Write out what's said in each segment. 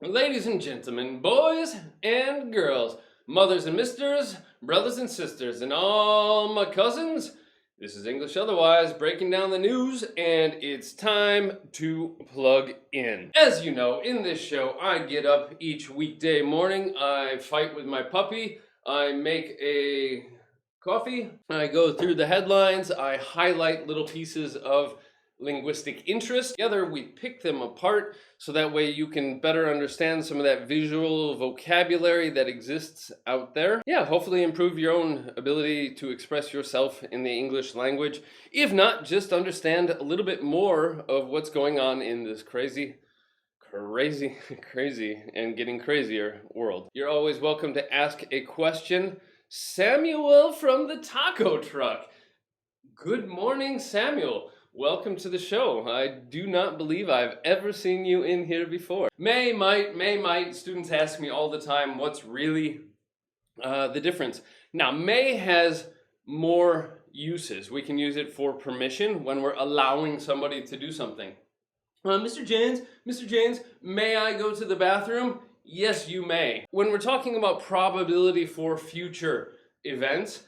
Ladies and gentlemen, boys and girls, mothers and misters, brothers and sisters, and all my cousins, this is English Otherwise, breaking down the news, and it's time to plug in. As you know, in this show, I get up each weekday morning, I fight with my puppy, I make a coffee, I go through the headlines, I highlight little pieces of linguistic interest. Together we pick them apart so that way you can better understand some of that visual vocabulary that exists out there. Yeah, hopefully improve your own ability to express yourself in the English language. If not, just understand a little bit more of what's going on in this crazy and getting crazier world. You're always welcome to ask a question. Samuel from the taco truck. Good morning, Samuel. Welcome to the show. I do not believe I've ever seen you in here before. May, might. Students ask me all the time what's really the difference. Now, may has more uses. We can use it for permission when we're allowing somebody to do something. Mr. James, may I go to the bathroom? Yes, you may. When we're talking about probability for future events,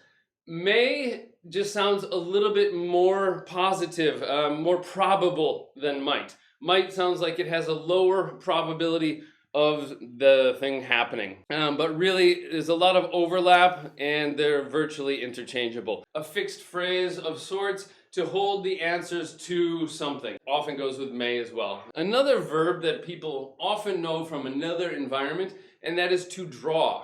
may just sounds a little bit more positive, more probable than might. Might sounds like it has a lower probability of the thing happening. But really, there's a lot of overlap and they're virtually interchangeable. A fixed phrase of sorts to hold the answers to something often goes with may as well. Another verb that people often know from another environment, and that is to draw.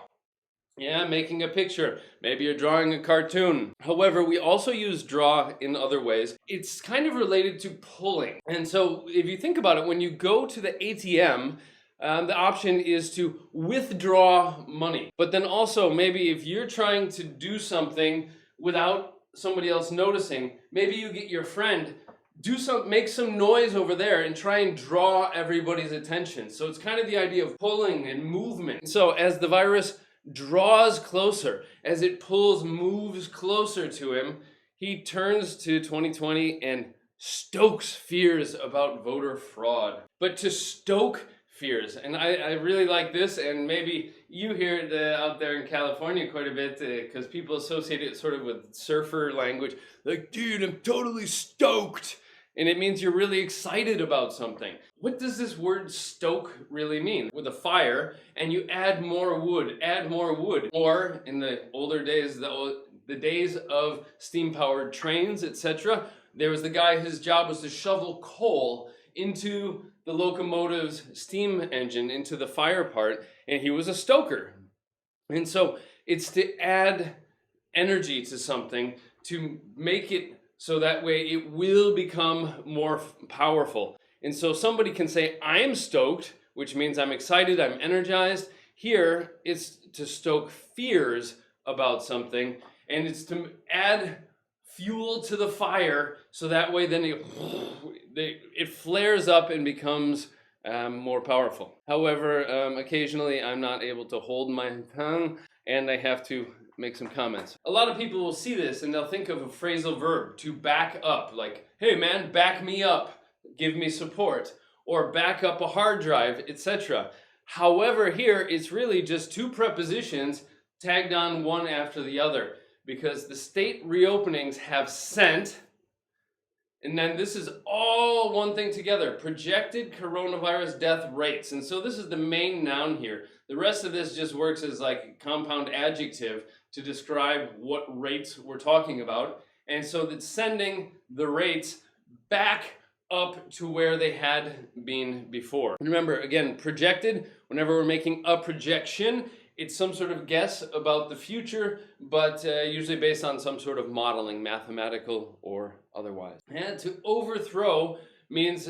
Yeah, making a picture. Maybe you're drawing a cartoon. However, we also use draw in other ways. It's kind of related to pulling. And so if you think about it, when you go to the ATM, the option is to withdraw money. But then also, maybe if you're trying to do something without somebody else noticing, maybe you get your friend, make some noise over there and try and draw everybody's attention. So it's kind of the idea of pulling and movement. So as the virus draws closer, as it moves closer to him, he turns to 2020 and stokes fears about voter fraud. But to stoke fears, and I really like this, and maybe you hear it out there in California quite a bit, because people associate it sort of with surfer language, like, dude, I'm totally stoked. And it means you're really excited about something. What does this word stoke really mean? With a fire, and you add more wood. Or in the older days, the days of steam-powered trains, etc., there was the guy, his job was to shovel coal into the locomotive's steam engine, into the fire part, and he was a stoker. And so it's to add energy to something, to make it so that way it will become more powerful. And so somebody can say, I'm stoked, which means I'm excited, I'm energized. Here, it's to stoke fears about something, and it's to add fuel to the fire, so that way then it flares up and becomes more powerful. However, occasionally I'm not able to hold my tongue, and I have to make some comments. A lot of people will see this and they'll think of a phrasal verb, to back up, like, hey man, back me up, give me support, or back up a hard drive, etc. However, here it's really just two prepositions tagged on one after the other, because the state reopenings have sent, and then this is all one thing together, projected coronavirus death rates. And so this is the main noun here. The rest of this just works as like a compound adjective to describe what rates we're talking about. And so that's sending the rates back up to where they had been before. Remember, again, projected, whenever we're making a projection, it's some sort of guess about the future, but usually based on some sort of modeling, mathematical or otherwise. And to overthrow means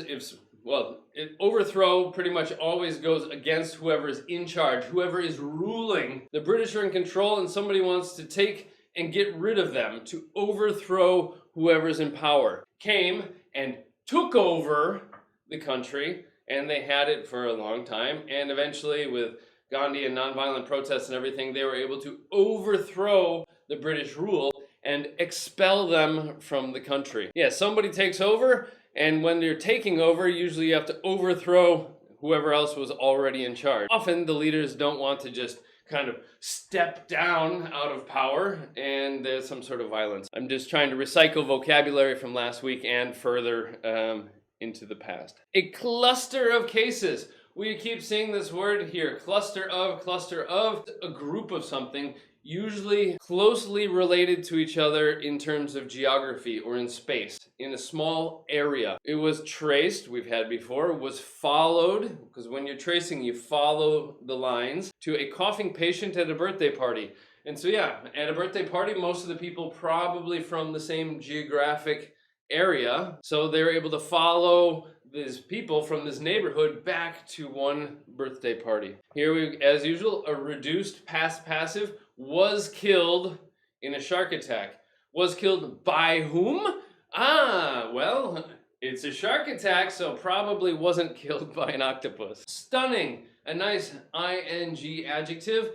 overthrow pretty much always goes against whoever is in charge, whoever is ruling. The British are in control and somebody wants to take and get rid of them, to overthrow whoever's in power. Came and took over the country, and they had it for a long time, and eventually with Gandhi and nonviolent protests and everything, they were able to overthrow the British rule and expel them from the country. Yeah, somebody takes over, and when they're taking over, usually you have to overthrow whoever else was already in charge. Often the leaders don't want to just kind of step down out of power and there's some sort of violence. I'm just trying to recycle vocabulary from last week and further into the past. A cluster of cases. We keep seeing this word here, cluster of, a group of something, usually closely related to each other in terms of geography or in space, in a small area. It was traced, we've had before, was followed, because when you're tracing, you follow the lines, to a coughing patient at a birthday party. And so yeah, at a birthday party, most of the people probably from the same geographic area, so they're able to follow these people from this neighborhood back to one birthday party. Here we, as usual, a reduced past passive, was killed in a shark attack. Was killed by whom? Well, it's a shark attack, so probably wasn't killed by an octopus. Stunning, a nice ing adjective.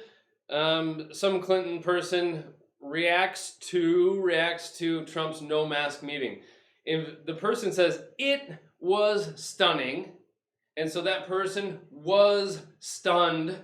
Some Clinton person reacts to Trump's no mask meeting. If the person says, it was stunning, and so that person was stunned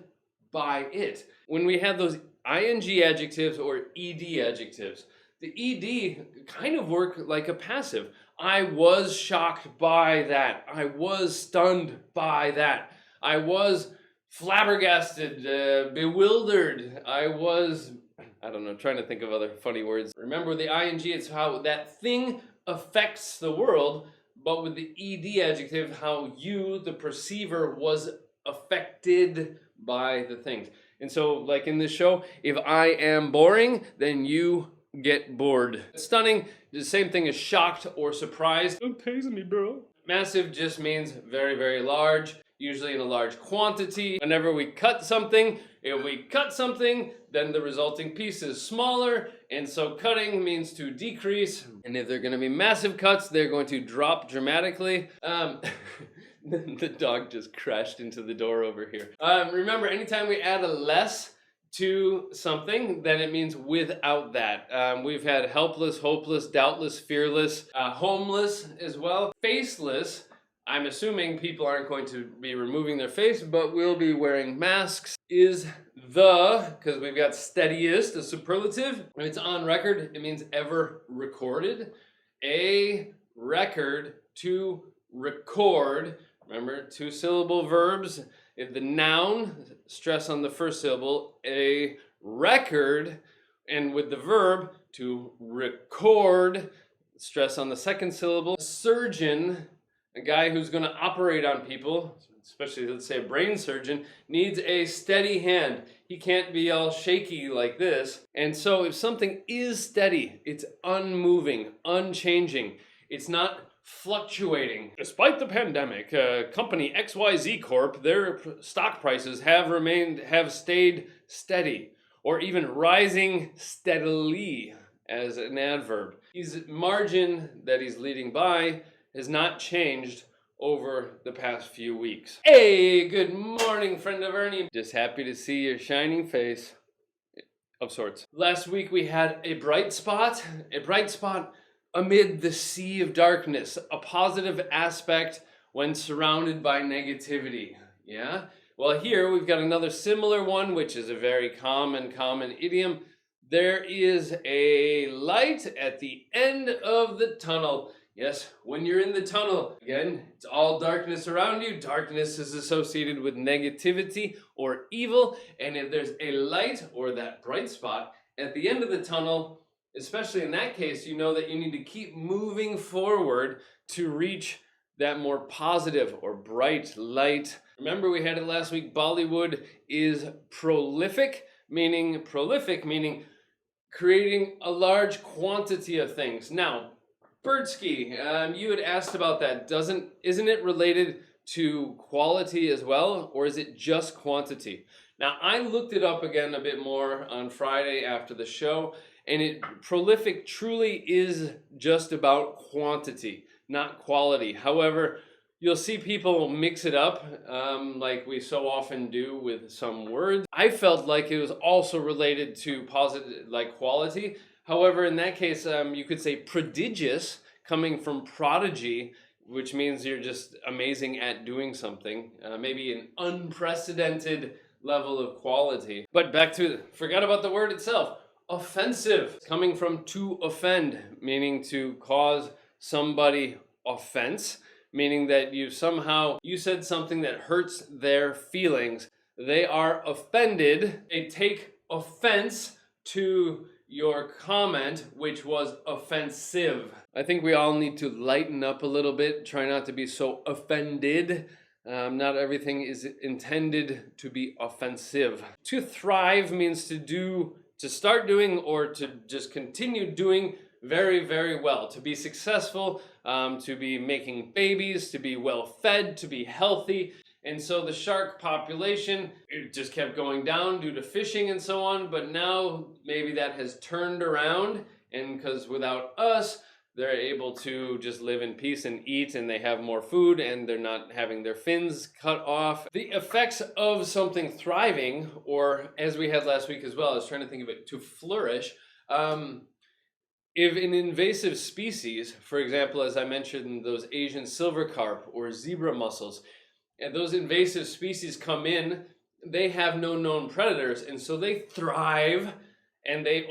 by it. When we have those ing adjectives or ed adjectives, the ed kind of work like a passive. I was shocked by that. I was stunned by that. I was flabbergasted, bewildered. I don't know, trying to think of other funny words. Remember the ing, it's how that thing affects the world, but with the ed adjective, how you, the perceiver, was affected by the things. And so, like in this show, if I am boring, then you get bored. Stunning, the same thing as shocked or surprised. Don't tase me, bro. Massive just means very, very large, usually in a large quantity. Whenever we cut something, if we cut something, then the resulting piece is smaller, and so cutting means to decrease. And if they're going to be massive cuts, they're going to drop dramatically. The dog just crashed into the door over here. Remember, anytime we add a less to something, then it means without that. We've had helpless, hopeless, doubtless, fearless, homeless as well. Faceless, I'm assuming people aren't going to be removing their face, but will be wearing masks, is because we've got steadiest, a superlative. When it's on record, it means ever recorded. A record, to record. Remember, 2-syllable verbs. If the noun, stress on the first syllable, a record, and with the verb, to record, stress on the second syllable. Surgeon, a guy who's going to operate on people, especially let's say a brain surgeon, needs a steady hand. He can't be all shaky like this. And so if something is steady, it's unmoving, unchanging. It's not fluctuating. Despite the pandemic, company XYZ Corp, their stock prices have stayed steady, or even rising steadily as an adverb. His margin that he's leading by has not changed over the past few weeks. Hey, good morning, friend of Ernie. Just happy to see your shining face of sorts. Last week we had a bright spot amid the sea of darkness, a positive aspect when surrounded by negativity. Yeah? Well, here we've got another similar one, which is a very common idiom. There is a light at the end of the tunnel. Yes, when you're in the tunnel, again, it's all darkness around you. Darkness is associated with negativity or evil. And if there's a light or that bright spot at the end of the tunnel, especially in that case, you know that you need to keep moving forward to reach that more positive or bright light. Remember, we had it last week. Bollywood is prolific, meaning creating a large quantity of things. Now, Birdsky, you had asked about that. Isn't it related to quality as well, or is it just quantity? Now, I looked it up again a bit more on Friday after the show, and prolific truly is just about quantity, not quality. However, you'll see people mix it up like we so often do with some words. I felt like it was also related to positive, like quality. However, in that case, you could say prodigious, coming from prodigy, which means you're just amazing at doing something, maybe an unprecedented level of quality. But back to, forgot about the word itself, offensive, coming from to offend, meaning to cause somebody offense, meaning that you said something that hurts their feelings. They are offended. They take offense to your comment, which was offensive. I think we all need to lighten up a little bit, try not to be so offended. Not everything is intended to be offensive. To thrive means to start doing or to just continue doing very, very well. To be successful, to be making babies, to be well fed, to be healthy. And so the shark population, it just kept going down due to fishing and so on, but now maybe that has turned around, and because without us, they're able to just live in peace and eat, and they have more food, and they're not having their fins cut off. The effects of something thriving, or as we had last week as well, I was trying to think of it, to flourish. If an invasive species, for example, as I mentioned, those Asian silver carp or zebra mussels, and those invasive species come in, they have no known predators, and so they thrive, and they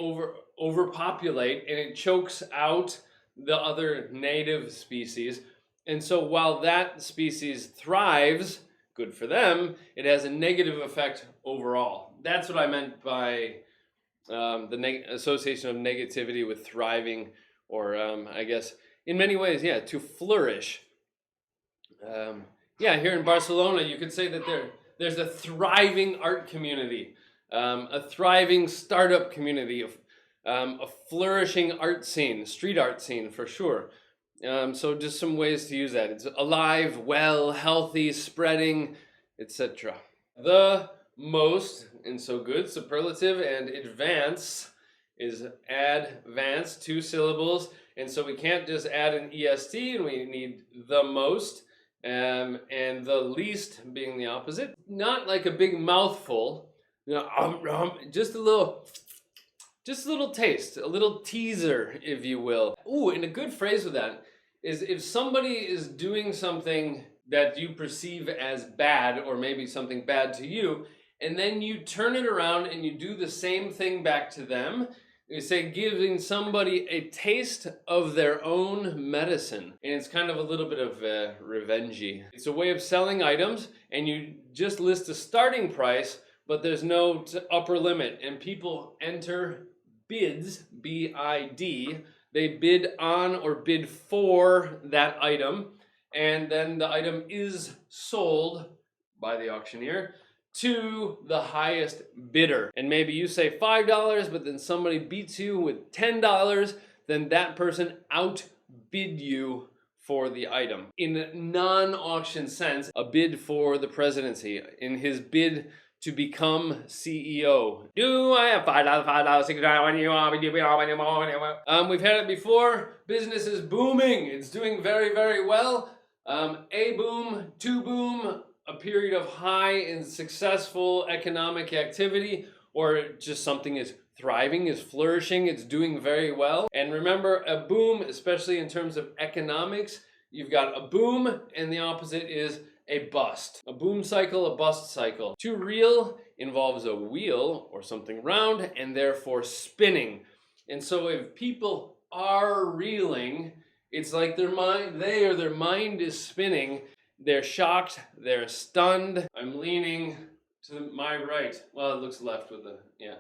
overpopulate, and it chokes out the other native species. And so while that species thrives, good for them, it has a negative effect overall. That's what I meant by the association of negativity with thriving, or I guess in many ways, yeah, to flourish. Yeah, here in Barcelona, you could say that there's a thriving art community, a thriving startup community, a flourishing art scene, street art scene for sure. So just some ways to use that. It's alive, well, healthy, spreading, etc. The most, and so good, superlative and advance is advance, 2 syllables. And so we can't just add an EST, and we need the most. And the least being the opposite. Not like a big mouthful, just a little taste, a little teaser, if you will. Ooh, and a good phrase with that is if somebody is doing something that you perceive as bad, or maybe something bad to you, and then you turn it around and you do the same thing back to them. You say giving somebody a taste of their own medicine. And it's kind of a little bit of revengey. It's a way of selling items, and you just list a starting price, but there's no upper limit. And people enter bids, B-I-D. They bid on or bid for that item, and then the item is sold by the auctioneer to the highest bidder. And maybe you say $5, but then somebody beats you with $10, then that person outbid you for the item. In a non-auction sense, a bid for the presidency, in his bid to become CEO. Do I have $5, $6 when you want me? We've had it before. Business is booming. It's doing very, very well. A boom, two boom, a period of high and successful economic activity, or just something is thriving, is flourishing, it's doing very well. And remember, a boom, especially in terms of economics, you've got a boom, and the opposite is a bust. A boom cycle, a bust cycle. To reel involves a wheel or something round, and therefore spinning. And so if people are reeling, it's like their mind is spinning. They're shocked, they're stunned. I'm leaning to my right. Well, it looks left with the, yeah.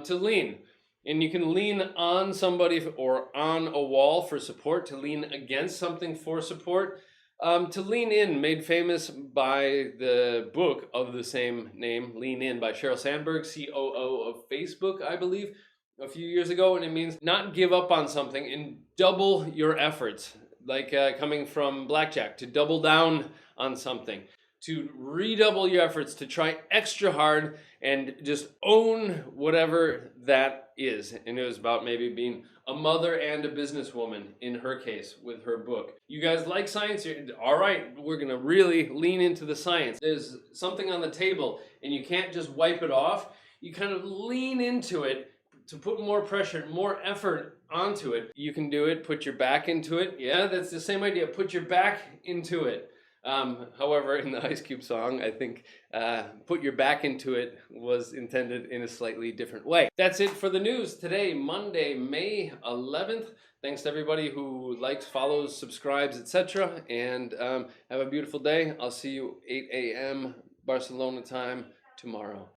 To lean. And you can lean on somebody or on a wall for support, to lean against something for support. To lean in, made famous by the book of the same name, Lean In, by Sheryl Sandberg, COO of Facebook, I believe, a few years ago. And it means not give up on something and double your efforts. Like coming from blackjack, to double down on something, to redouble your efforts, to try extra hard and just own whatever that is. And it was about maybe being a mother and a businesswoman in her case with her book. You guys like science? All right, we're gonna really lean into the science. There's something on the table and you can't just wipe it off. You kind of lean into it, to put more pressure, more effort onto it, you can do it. Put your back into it. Yeah, that's the same idea. Put your back into it. However, in the Ice Cube song, I think put your back into it was intended in a slightly different way. That's it for the news today, Monday, May 11th. Thanks to everybody who likes, follows, subscribes, etc. And have a beautiful day. I'll see you 8 a.m. Barcelona time tomorrow.